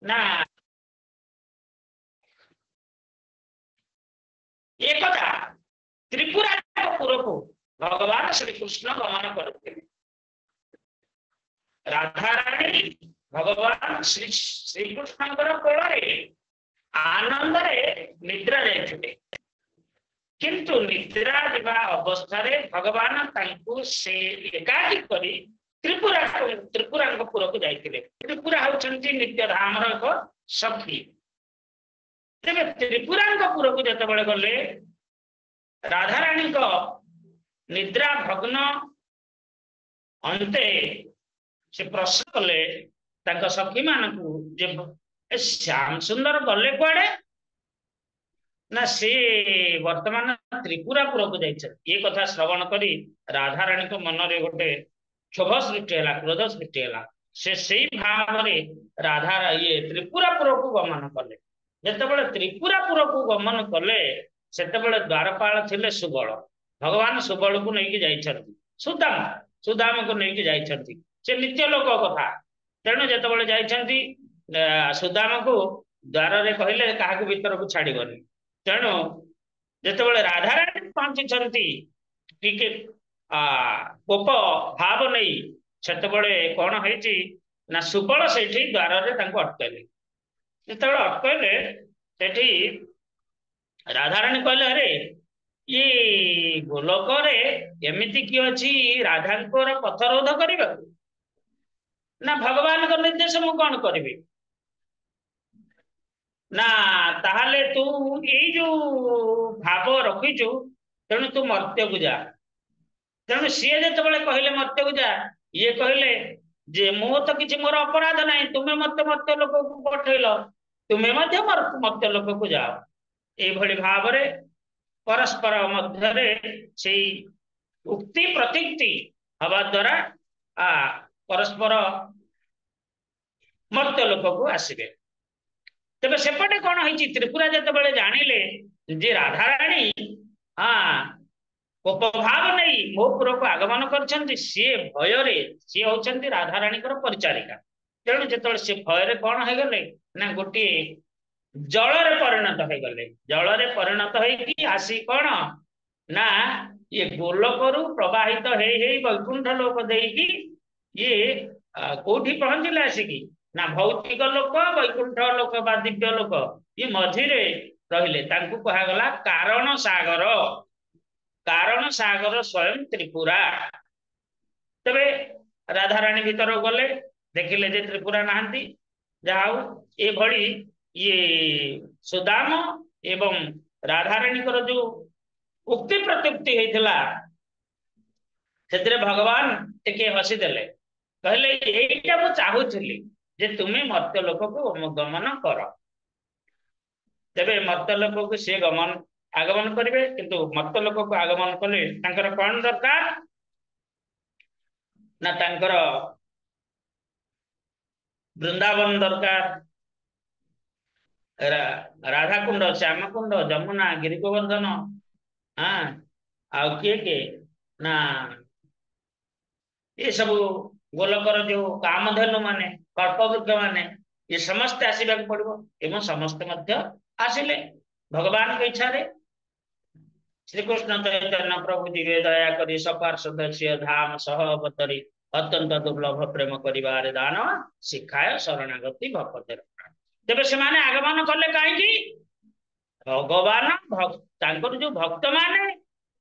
ना एक कथा त्रिपुरापुर को भगवान श्री कृष्ण गमन करते राधा रानी भगवान श्री श्रीकृष्ण कोल आनंद निद्रा जाते किंतु निद्रा दिवा अवस्था भगवान से एकाकी करी त्रिपुरापुर को जाते त्रिपुरा होती नित्यधाम एक शक्ति तेरे त्रिपुरापुर को जिते गले राधाराणी निद्रा भग्न अंते से प्रश्न कले सखी मान श्याम सुंदर गले कुआड़े ना से वर्तमान त्रिपुरापुर को ये कथा श्रवण करी राधाराणी मन रे गोटे क्षोभ सृष्टि है क्रोध सृष्टि है से भाव राधा ये त्रिपुरापुर को गमन कले जिते त्रिपुरापुर को गमन कले से द्वारपाल थे सुबल भगवान सुबल को लेकिन जाइछंती सुदाम सुदाम को लेकिन जाइछंती से नित्य लोक कथा तेणु जिते जाइछंती सुदाम को द्वार रे कहले काहाकू भीतर को छाड़ीबनी तेणु जिते राधाराणी पहुंची टिके कोप भाव नहीं सेतबले कौन है ना सुबल से द्वार रे अटकैले जिते अटकैले सेठी राधाराणी कहले अरे ये गोलक एमती किए अच्छी राधा पथरोध करने ना भगवान का निर्देश मु कौन करी ना ताहले तू ये जो भाव रखीचु तेणु तू मर्त्य को जा तेणु सी जो कहले मर्त्य को जा ये कहले जे मो तो किसी मोर अपराध ना तुम्हें मत मर्त्य लोक को पठेल तुम्हें मर्त्य लोक को जाओ ये भाव परस्पर मध्य उक्ति प्रतीक्ति हवा द्वारा परस्पर मर्त्य लोक को आसबे तेरे सेपटे कौन है त्रिपुरा जिते जानिले जे राधाराणी कोप भाव नहीं मो पुर को आगमन कर सी भय सी होती राधाराणी परिचारिका तेणु जो सी भय कौन हो गले ना गोटे जल रे परिणत हो गले जल रे परिणत हो आसी कौन ना ये गोलक प्रवाहित हे वैकुंठ लोक देकी ये कोठी पहुंचले आसिकी ना भौतिक लोक वैकुंठ लोक बा दिव्य लोक ये मझिरे रहिले तांकु कहागला कारण सागर स्वयं त्रिपुरा तबे राधाराणी भीतर गले देखिले जे त्रिपुरा नहांती जाऊ ए भली ये सुदाम एवं राधाराणी जो उक्ति प्रत्युक्ति होता से भगवान टिके हसीदेले कहले यहीटा मु चाहूली जे तुम्हें मर्त्य लोक को गमन कर तेबे मर्त्य लोक को सी आगमन करेंगे किंतु मर्त्य लोक को आगमन कले कौन दरकार ना तांकर वृंदावन दरकार राधा कुंड श्याम कुंड जमुना गिरी गोवर्धन हाँ आउ किए ना ये सब गोलकर जो कामधेनु माने कल्पवृक्ष माने ये समस्त आसवा पड़ो एवं समस्त आसिले भगवान की इच्छा रे श्रीकृष्ण चैतन्य प्रभु दिव्य दया करी सपार्षद धाम सह अवतरी अत्यंत दुर्लभ प्रेम करिवार दान शिखाय शरणागति भक्त तेरे से आगमन कले कहीं भगवान जो भक्त माने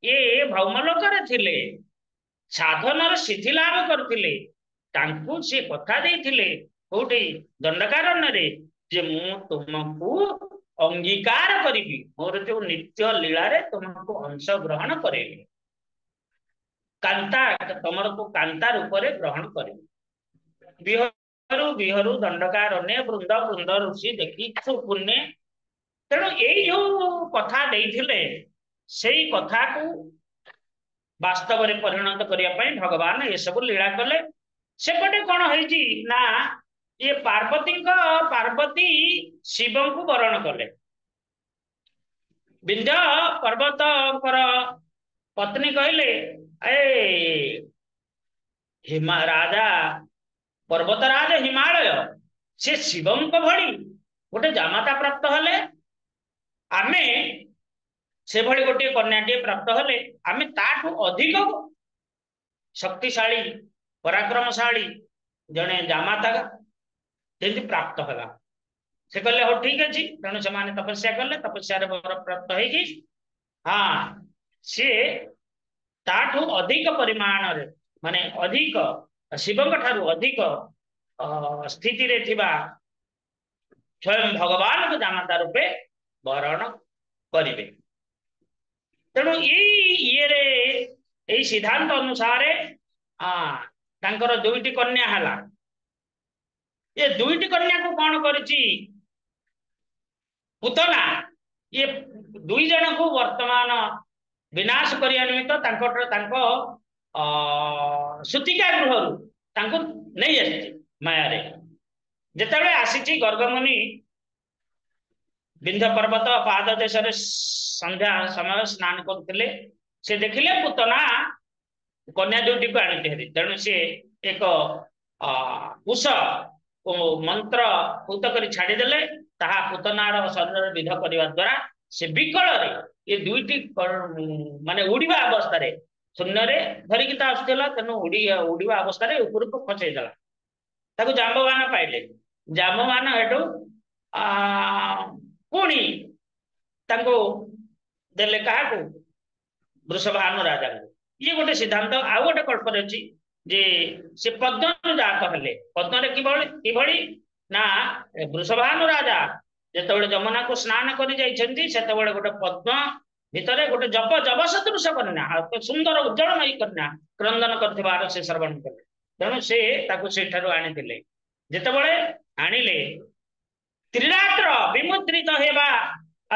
ये भौमलोक थिले साधन सिद्धि लाभ करथिले तांकु से कथा देथिले कोठी दंडकारण्य रे जे मु तुमको अंगीकार करी मोर जो नित्य लीला रे तुमको अंश ग्रहण करेली कांता तुमर को कांता रूप रे ग्रहण करेली बिहरु बिहरु दंडकारण्य वृंद वृंद ऋषि देखी पुण्य तेणु यही जो कथा देथिले सेई कथा को वास्तव रे परिणत करिया पई भगवान ये सब लीला कले सेपटे कौन है ना ये पार्वती शिव को वरण कले विंध्य पर्वत पत्नी कहले ए राजा पर्वतराज हिमालय से शिवंक भली गोटे जामाता प्राप्त हेले आमे से भली गोटे कन्याटे प्राप्त हेले आमे ताठू अधिक शक्तिशाली पराक्रमशाली जने जामाता जल्दी प्राप्त होला से कहले हो ठीक अछि तेणु से माने तपस्या करले तपस्या रे वर प्राप्त होई हाँ से ताठू अधिक परिमाण रे माने अधिक शिवंक ठारू अधिक स्थिति रे थिबा स्वयं भगवान को जामाता रूपे वरण करिवे तेणु ये रे एई सिद्धांत अनुसार तांकर दुईटी कन्या हला ये दुईटी कन्या को कौन करिछि पुतना ये दुई जन को वर्तमान विनाश करिया निमित्त तांको सुतिका गृह तांको नहीं आसी माया रे जेतेबेले आसीछि गर्गमुनि विंध्य पर्वत पाद देश संध्या समय स्नान करथिले से देखिले पुतना कन्या दुईटी को आनी तेणु से एक कुश मंत्र पूत कर छाड़देले ताहा पुतनार शरीर विध करने द्वारा से विकल रे ये दुईटी माने उड़ीबा अवस्था रे शून्य रे धरिकी आसुला तेणु उड़ीबा अवस्था रे ऊपर को खचेई देला ताको जाम्बवान पाइले जाम्बवान हेठू पुणी ताको देले काहाकू वृषभानु राजा को ये गोटे सिद्धांत आउ गोटे कल्पना अच्छी जे से पद्म जात हेले पद्म किभली ना वृषभानु राजा जेतेबेले जमुना को स्नान करि जाइछन्ती सेतेबेले गोटे पद्म भितरे गोटे जप सदृश कन्या सुंदर उज्जवलमयी कन्या क्रंदन करथिबार से श्रवण कले तेणु से ताको सेठारु आनिथिले जेतेबेले आनिले त्रिरात्र विमुद्रित हेबा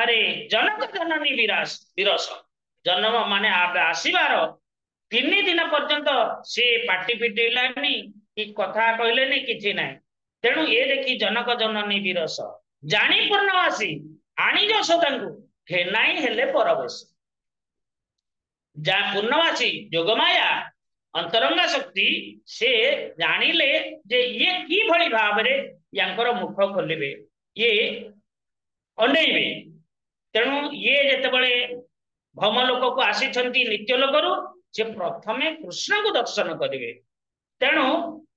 अरे जनक जननी विरस जन्म माने आसीबार 3 दिन पर्यंत से पाटी पिटेलानी कि कथा कहलेनी किछि नाही तेणु ये देखी जनक जननी विरस जानी पूर्णवासी आनी जशोदांकु घेनाई हेले परवेश जा पूर्णवासी जोगमाया अंतरंगा शक्ति से जानिले जे ये की भली भाव रे यांकर मुख खोलिबे ये अनेइबे तेणु ये जेतेबेले भौमलोक को आसीछन्ती नित्य लोकरु से प्रथमे कृष्ण को दर्शन करिवे तेणु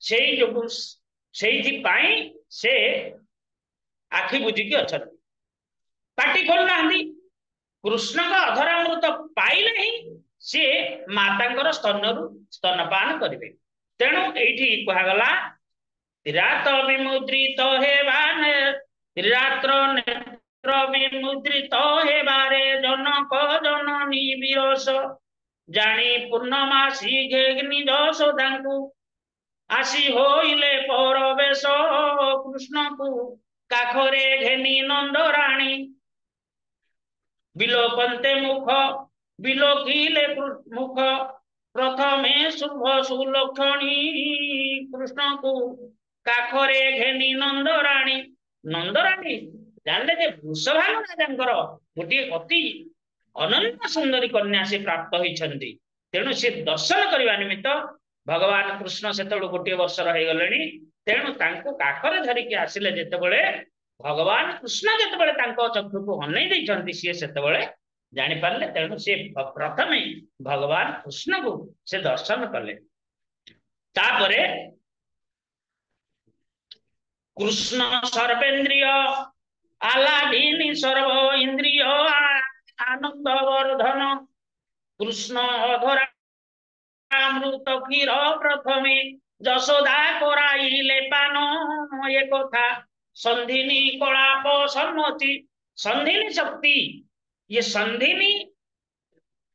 सेई जो सेइथि पाई से आखि बुझिकी अछन्ती पाटी खोल नाहंती कृष्ण का अधरामृत पाइले ही से मातांकर स्तनरु स्तनपान करिवे तेणु एठी कहगला रात विमुद्रित हेबान रात्र नेत्र विमुद्रित हेबारे जनक जननी विरस जानी पूर्णमासी घेग्नि जशोदांकु आसी होइले परवेश कृष्ण को काखरे घेनी नंदराणी विलोकन्ते मुख विलोकिले मुख प्रथमे शुभ सुलक्षणी कृष्ण को काखरे घेनी नंदराणी जानले जे वृषभानु राजांकर गोटे अति अनंत सुंदरी कन्या से प्राप्त होइछन्ती तेणु से दर्शन करबा निमित्त भगवान कृष्ण सेतबेले गोटे वर्ष रही गलेनी तेणु तांको काखरे धरिकी आसिले जेतेबेले भगवान कृष्ण जेतेबेले तांको चक्षु को हनै दैछन्ती से सेतेबेले जानि पारले तेणु से प्रथमे भगवान कृष्ण को से दर्शन कले तापरे कृष्ण सर्वेन्द्रिय आलादीनि सर्व इंद्रिय आनंद वर्धन कृष्ण अधरा अमृत क्षीर प्रथमे जशोदा कराइले पान ये कथा संधिनी कलाप सम्मति संधिनी शक्ति ये संधिनी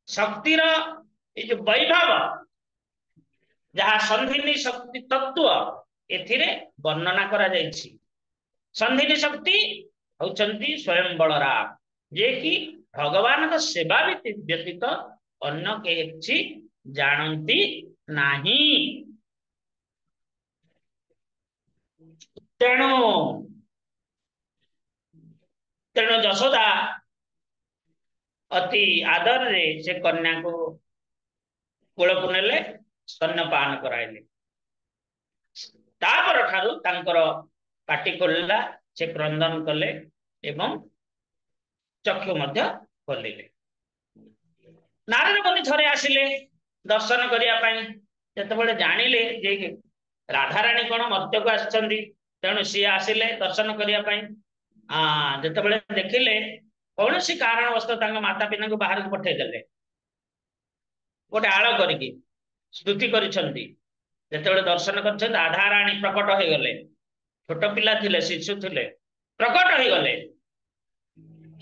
शक्तिर ये जो वैभव जहाँ संधिनी शक्ति तत्व एथिरे वर्णना करा जाइछि संधिनी शक्ति होचंती स्वयं बलराम जे कि भगवान का सेवा व्यतीत अन्य केछि जानती नाही तेणु तेणु जशोदा अति आदर रे से कन्या को कूलକୁ नेले स्तन्यपान कराइले तापर ठारू तांकर पाटी खोलिला से क्रंदन कले एवं चक्षु मध्य खोलिले नारद मुनि थरे आसिले दर्शन करने जिते जानिले जे राधाराणी कौन मर्त्य को आसछंदी तेणु सी आसिले दर्शन करने जिते देखिले कौन सी कारण वस्तु माता पिता को बाहर को पठेदेले गोटे आड़ करके स्तुति करिसेंती जिते दर्शन कर राधाराणी प्रकट हो गले छोट पिला थिले शिशु थिले प्रकट हो गले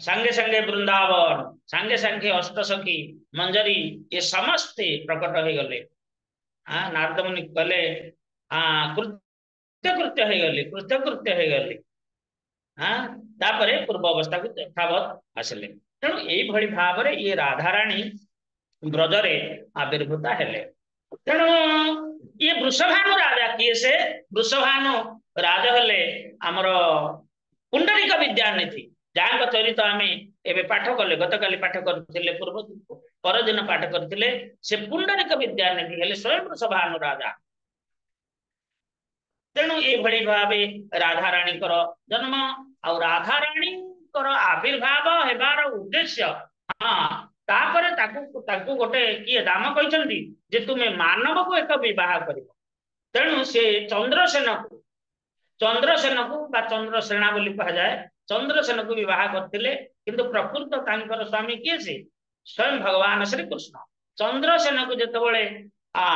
संगे संगे वृंदावन संगे संगे अष्टसखी मंजरी ये समस्ते प्रकट हो गले नारद मुनि कले कृत्यकृत्य हो गले कृत्यकृत्य हो गले तापरे पूर्व अवस्था को यथावत आसिले तेणु यही भाव में ये राधाराणी ब्रजरे आविर्भूता हेले तेणु ये वृषभानु राजा किए से वृषभानु राजा हेले आमर पुंडरीक विद्यानिधि जहाँ चरित आम ए पाठ कले गत काली पाठ करते पूर्व परदिन पाठ करते से पुंडरीक विद्यानिधि हेले स्वयं वृषभानु राजा तेणु ये भाव राधाराणी जन्म आ राधाराणी आविर्भाव हेबार उद्देश्य हाँ तापरे ताकू गोटे किए दाम कहते जे तुम्हें मानव को एक विवाह कर तेणु से चंद्रसेन को चंद्रसेना बोली कहा जाए चंद्रसेन को विवाह करते किंतु प्रकृत तांकर स्वामी किए से स्वयं भगवान श्री कृष्ण चंद्रसेन को जितेबाला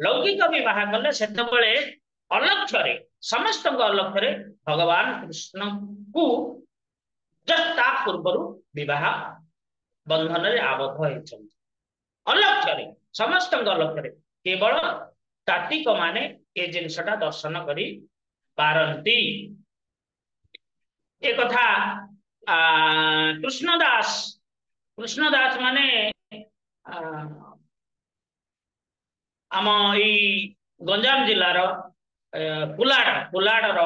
लौकिक विवाह कले से अलक्ष्य समस्त अलक्ष्य भगवान कृष्ण को जस्ट पूर्व विवाह बंधन रे आबद्ध होइछन अलक्ष्य समस्त अलक्ष्य केवल तात्विक माने ये जिनसटा दर्शन करी पारंती एक कथा कृष्णदास माने आम ई गंजाम जिलार पुलाड़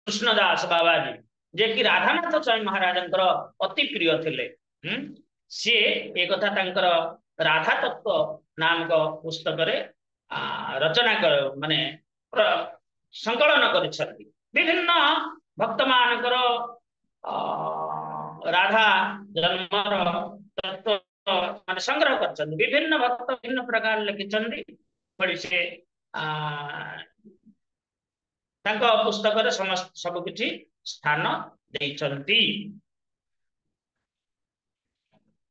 कृष्णदास बाबाजी जे कि राधानाथ स्वामी महाराज अति प्रिय थिले सी एक राधा तत्व नामक पुस्तक रचना माने संकलन कर विभिन्न भक्त मानकर राधा जन्मर तत्व माने संग्रह कर विभिन्न भक्त भिन्न प्रकार लिखिं से पुस्तक समस्त सब किछि स्थान देइछंती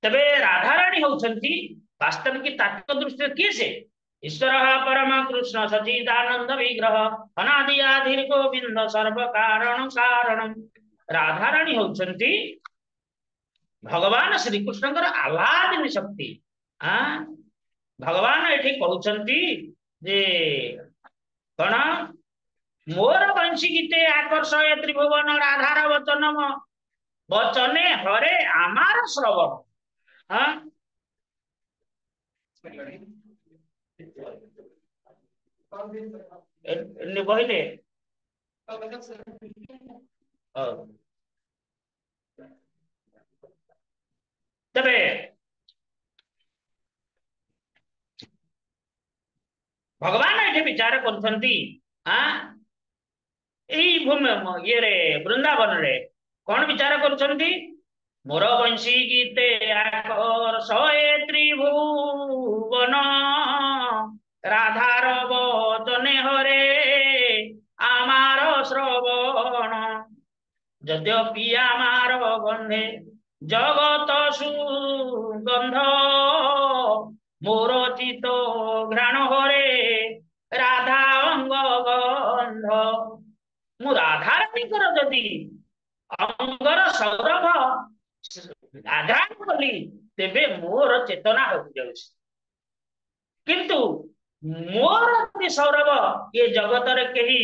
तबे राधाराणी होउछंती वास्तविक तात्विक दृष्टि किए से ईश्वर परम कृष्ण सच्चिदानंद विग्रह अनादि आदि गोविंद सर्व कारण कारणम राधाराणी होउछंती भगवान श्री कृष्णकर आह्लादिनी शक्ति भगवान एठी कहउछंती जे कण मोर वंशी गीते आकर्षय त्रिभुवन राधार वचनम वचने हरे आमार श्रवण कहले तबे भगवान ये विचार करछंती भूमि ये वृंदावन रे कौन विचार करुछंती मोर वंशी गीते आकर्षय त्रिभुवन राधार वचने हरे आमार श्रवण यद्यपि आमार गंधे जगत सुगंध मोर चित घ्राण हरे राधा अंग गंध मु राधाराणीकर जदि अंगर सौरभ आघ्राण कली तेबे मोर चेतना हो जाउछि किंतु मोर सौरभ ये जगत रे केही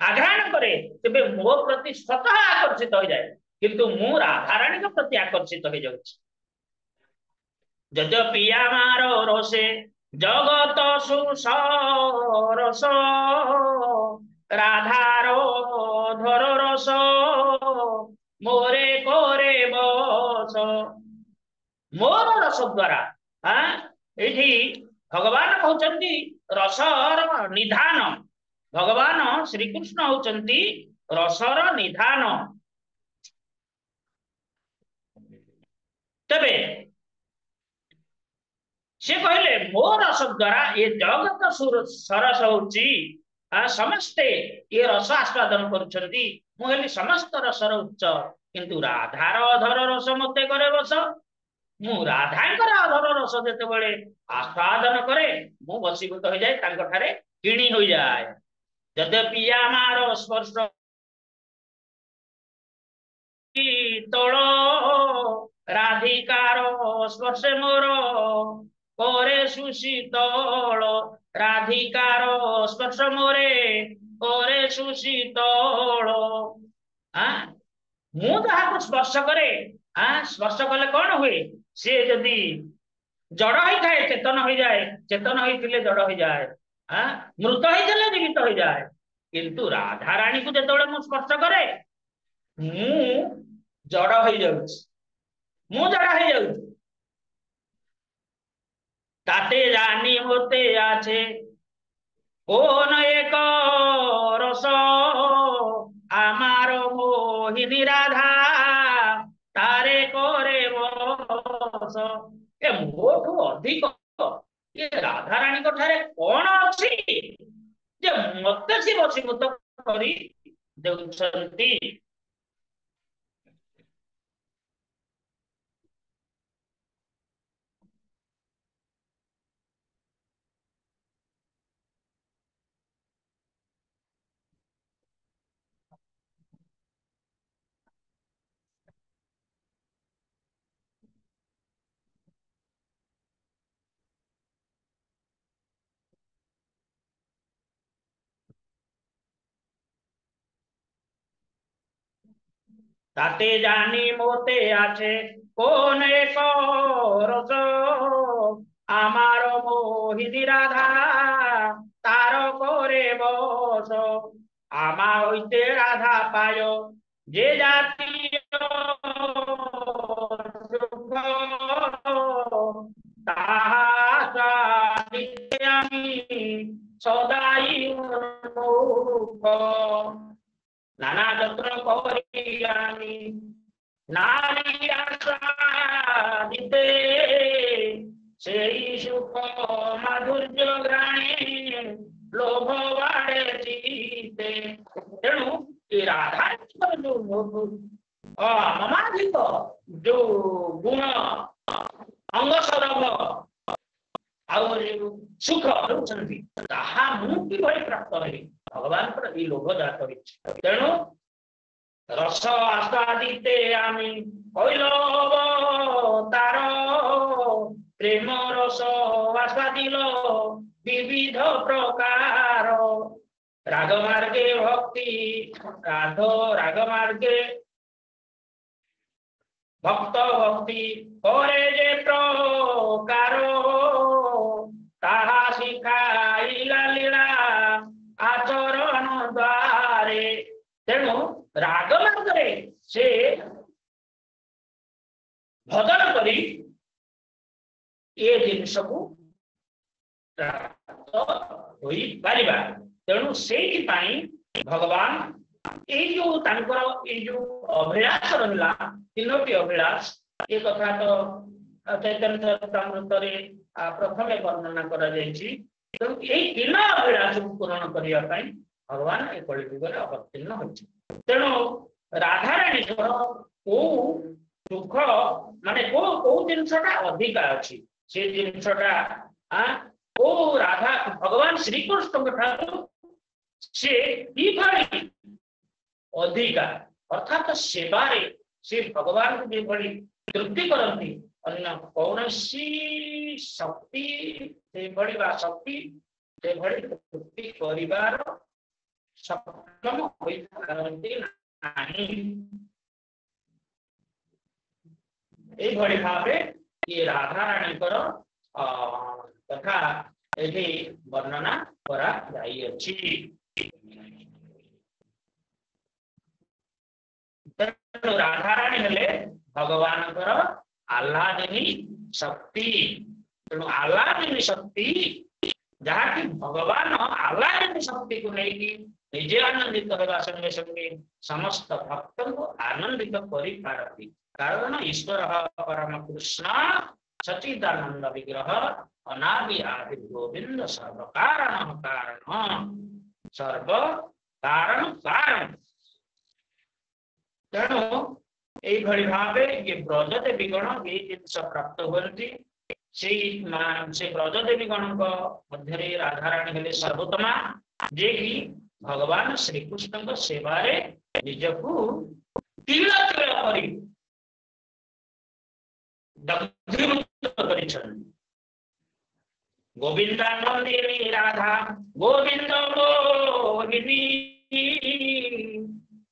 आघ्राण करे तेबे मो प्रति स्वतः आकर्षित हो जाए किंतु मु राधाराणी के प्रति आकर्षित हो जाउछि यद्यपि आमार रसे जगत सुसरस राधार धर रस मोरे कोरे बस मोर रस द्वारा ये भगवान कहते रसर निधान भगवान श्रीकृष्ण होचंती रसर निधान। तबे से कहले मो रस द्वारा ये जगत सरस होची समस्ते ये रस आस्वादन करुछंती। मु कहली समस्त रसर उच्च किंतु राधार अधर रस मते करे बस। मु राधांकर अधर रस जेते बळे आस्वादन करे मु वशीभूत हो जाए तांको ठारे किणी हो जाए। यद्यपि आमार स्पर्श तोळ राधिकार स्पर्श मोर करे सुशीतल। राधिकार स्पर्श मोरे करे सुशीतल। मु जहाँ स्पर्श करे स्पर्श कले कौन हुए सी जदि जड़ ही थाए चेतन हो जाए। चेतन होते जड़ हो जाए मृत होते जीवित हो जाए। किंतु राधा रानी को जो मु स्पर्श करे मु जड़ हो जाऊँ मु जड़ हो जाऊँ। ताते जानी होते आछे कौन एक रस आमार मोहिनी राधा तारे करे बस। ए मोठू अधिक ये राधा रानी को ठारे कौन अच्छी जे मते सी वशीभूत करी देउछंती। ताते जानी मोते आछे कौन एक रस आमार मोहिनी राधा तार करे बस। आमा हईते राधा पाय जे जाती सदाई नाना जत्र करियामी नारी आशादिते सेई सुख माधुर्य ग्राणे लोभ बाड़े जीते। तेणु राधा जो ममाधिक जो गुण अंग सरभ सुख प्राप्त है भगवान पर ये लोभ जात हो। तेणु रस आस्वादिते आमी कहल तार प्रेम रस आस्वादिल विविध प्रकार। रागमार्गे भक्ति रागमार्गे भक्त भक्ति करे जे प्रकार ताहा शिखाइला लीला आचरण द्वारे। तेणु राग मार्गरे से भजन करी ये जिनस को प्राप्त होई पारिबा। तेणु से भगवान जो अभिलाष रहा तीनोटी अभिलाष ये कथा तो चैतन्य चरितामृत प्रथम वर्णना करा जायछि। तेणु यही तीन अभिलाष को पूर्ण करने भगवान ये कलियुग अवतीर्ण होइछि। तेणु राधा रानी को दुख माने को जिनसटा अधिका अच्छी से जिनसटा को राधा भगवान श्रीकृष्ण से अधिका अर्थात सेवारे से भगवान को जो तृप्ति करती अन्य कौन शक्ति शक्ति तृप्ति परिवार सक्षम भाव ये राधा रानी कथा ये वर्णना करा जाइछि। राधा रानी हेले भगवान आह्लादिनी शक्ति। तेणु आह्लादिनी शक्ति जहाँकि भगवान आह्लादित शक्ति को लेकिन निजे आनंदित होगा संगे संगे समस्त भक्त को आनंदित करि कारण ईश्वर परम कृष्ण सच्चिदानंद विग्रह अनादि आदि गोविंद सर्व कारण कारण सर्व कारण कारण तेणु यही भाव ये ब्रजदेवी गण ये जिन प्राप्त हुए से ब्रजदेवी गण मध्य राधाराणी हेले सर्वोत्तमा जे कि भगवान श्रीकृष्ण सेवारे निजकू तिल तिल करी दग्धीभूत करिछन् गोविंदानंदिनी राधा गोविंद मोहिनी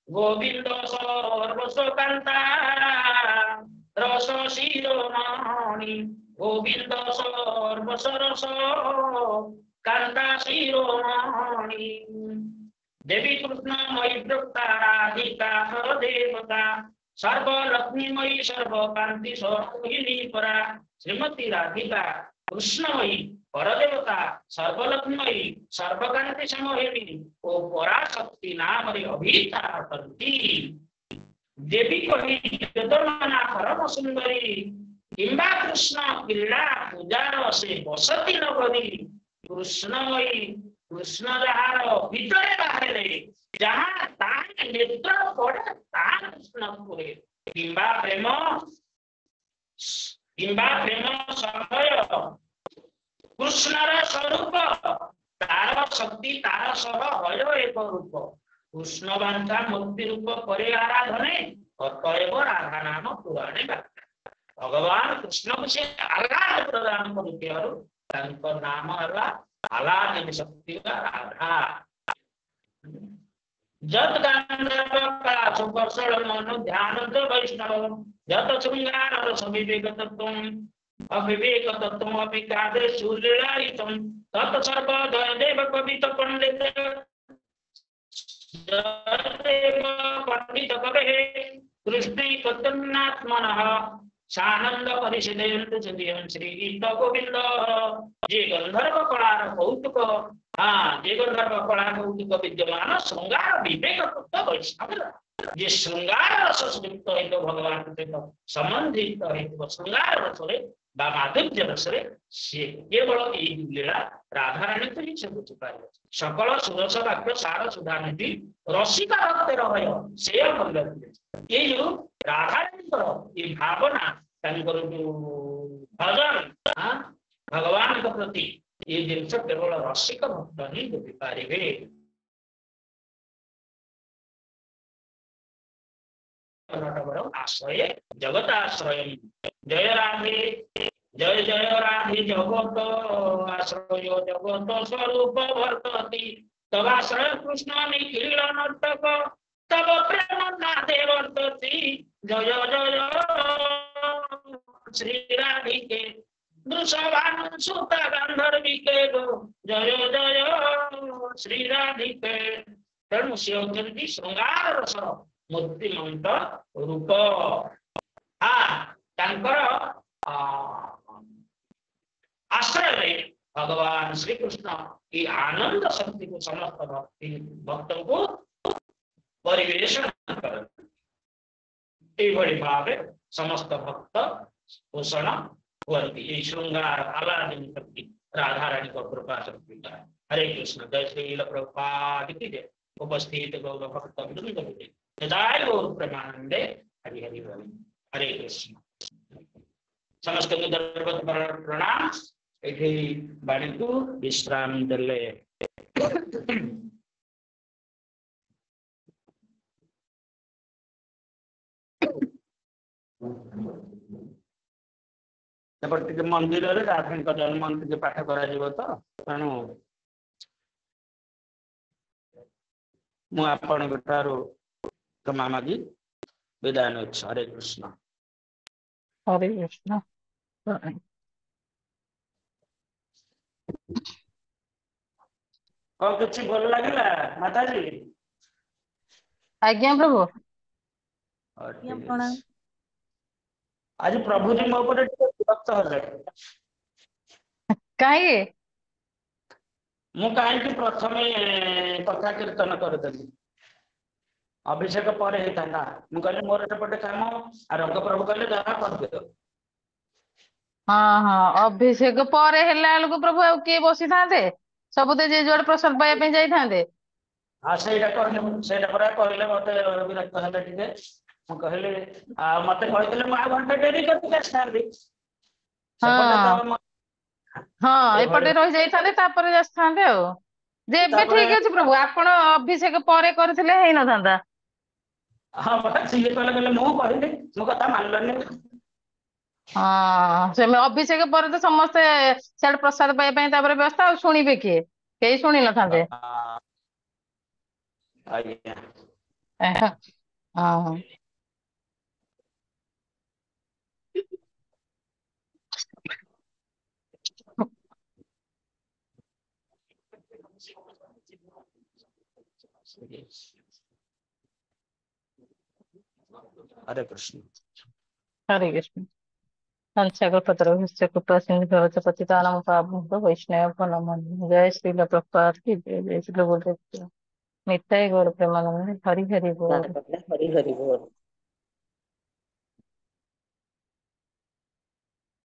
गोविंद सर्वसुकांता रस शिरोमणि गोविंद सर्वसरस कांता शिरोमणि देवी कृष्ण मयि वृत्ता राधिका देवता सर्व लक्ष्मीमयी सर्व कांति सोहिनी परा श्रीमती राधिका कृष्णमयी परदेवता सर्वलक्ष्मयी सर्वकांति समोहिनी ओ पराशक्ति नाम अभिता अटंती देवी कही जदमना परम सुंदरी किंबा कृष्ण क्रीड़ा पूजार से बसती नगरी कृष्णमयी कृष्ण जहार भीतर बाहर जहाँ तान नेत्र पड़े तान कृष्ण पुरे किंबा प्रेम समय कृष्णर स्वरूप तार शक्ति तार सह हय एक रूप कृष्ण बांधा मूर्ति रूप परे आराधने अतएव राधा नाम पुराणे वाक्य भगवान कृष्ण को से आह्लाद प्रदान कर नाम आह्लाद शक्ति राधा जत गांधर्व कला सुकर्षण मनो ध्यान वैष्णव जत श्रृंगार रस विवेक तत्व अविवेक तत्व अभिकादे सूर्यलायितम तत सर्व देव कवित पंडित पंडित कवे कृष्ण कतन्नात्मनः सानंद परिषदेंतु चंदियं श्री गीत गोविंद जे गंधर्व कलार कौतुक जे गंधर्व कला कौतुक विद्यमान श्रृंगार विवेक तत्व वैष्णव जे श्रृंगार रस युक्त है भगवान सहित संबंधित है श्रृंगार रस माधुर्य रस से केवल यही लीला राधा रानी तो ही से बुझिपार सकल सुरस वाक्य सार सुधा निधि रसिका भक्त रह से ये जो राधा रानी ये भावना जो भजन भगवान के प्रति ये जिनस केवल रसिक भक्त ही बुझिपारे आश्रय जगताश्रय जय राधे जय जय राधे जगत आश्रय जगत स्वरूप वर्तति तवाश्रय कृष्ण निखिल नर्तक तब प्रेम नादे वर्तति जय जय श्री राधिके वृषभानु सुत गांधर्विके जय जय श्री राधिके तेणु से होती श्रृंगार रस मूर्तिमंत रूप आश्रय भगवान श्री कृष्ण की आनंद शक्ति को समस्त भक्तों को परिवेशन कर भाव समस्त भक्त पोषण हुई श्रृंगार आलादन शक्ति राधा रानी को कृपा शक्ति हरे कृष्ण जय श्री प्रभुपाद की जय उपस्थित गौर भक्त जय गौर प्रेमानंदे हरि हरि बोल हरे कृष्ण समस्त प्रणाम ये बाणी को विश्राम देले मंदिर राधा जन्म पाठ कर तेणु मुझे क्षमा मागी विदाय ने हरे कृष्ण हरे कृष्ण कौन कुछ भल लगे माता जी आज्ञा प्रभु आज प्रभु जी मो विरक्त हेले कहीं ମୁଁ କାହିଁକି ପ୍ରଥମେ କଥା କୀର୍ତ୍ତନ କରିଦେଲି? ଅଭିଷେକ ପରେ ହେଇଥାନ୍ତା। ମୁଁ କହିଲି ମୋର ସେପଟେ କାମ, ଆଉ ରଙ୍ଗ ପ୍ରଭୁ କହିଲେ ଯାହା କରିଦିଅ। ହଁ ହଁ, ଅଭିଷେକ ପରେ ହେଲା ବେଳକୁ ପ୍ରଭୁ ଆଉ କିଏ ବସିଥାନ୍ତେ? ସବୁ ତ ଯିଏ ଯୁଆଡେ ପ୍ରସାଦ ପାଇବା ପାଇଁ ଯାଇଥାନ୍ତେ। ଆଉ ସେଇଟା କହିଲେ, ସେଇଟା ପରା କହିଲେ, ମତେ ବିରକ୍ତ ହେଲେ ଟିକେ। ମୁଁ କହିଲି ଆଉ ମତେ କହିଥିଲେ ମୁଁ ଆଉ ଘଣ୍ଟେ ଡେରି କରିକି ଆସିଥାନ୍ତି। ସେପଟେ ତ ହଁ ହଁ, ଏଇଭଳି ଏପଟେ ରହି ଯାଇଥାନ୍ତେ ତାପରେ ଆସିଥାନ୍ତେ ଆଉ। ଯେ ଏବେ ତାପରେ ଠିକ ଅଛି ପ୍ରଭୁ, ଆପଣ ଅଭିଷେକ ପରେ କରିଥିଲେ ହେଇନଥାନ୍ତା। ହଁ ପରା, ସିଏ କହିଲେ ମୁଁ କହିଲି, ମୋ କଥା ମାନିଲନି। ହଁ, ସେମିତି ଅଭିଷେକ ପରେ ତ ସମସ୍ତେ ସିଆଡେ ପ୍ରସାଦ ପାଇବା ପାଇଁ ତାପରେ ବ୍ୟସ୍ତ, ଆଉ ଶୁଣିବେ କିଏ? କେହି ଶୁଣି ନଥାନ୍ତେ। ଆଜ୍ଞା। ହଁ। हरे कृष्ण। हरे कृष्ण। संचय कृपा सिंधु भगवत पतितानां पावनेभ्यो वैष्णवेभ्यो नमो नमः। जय श्री प्रभुपाद की जय। जय श्री गुरुदेव की जय। नित्य गौर प्रेमानंद हरि हरि बोल। हरि हरि बोल।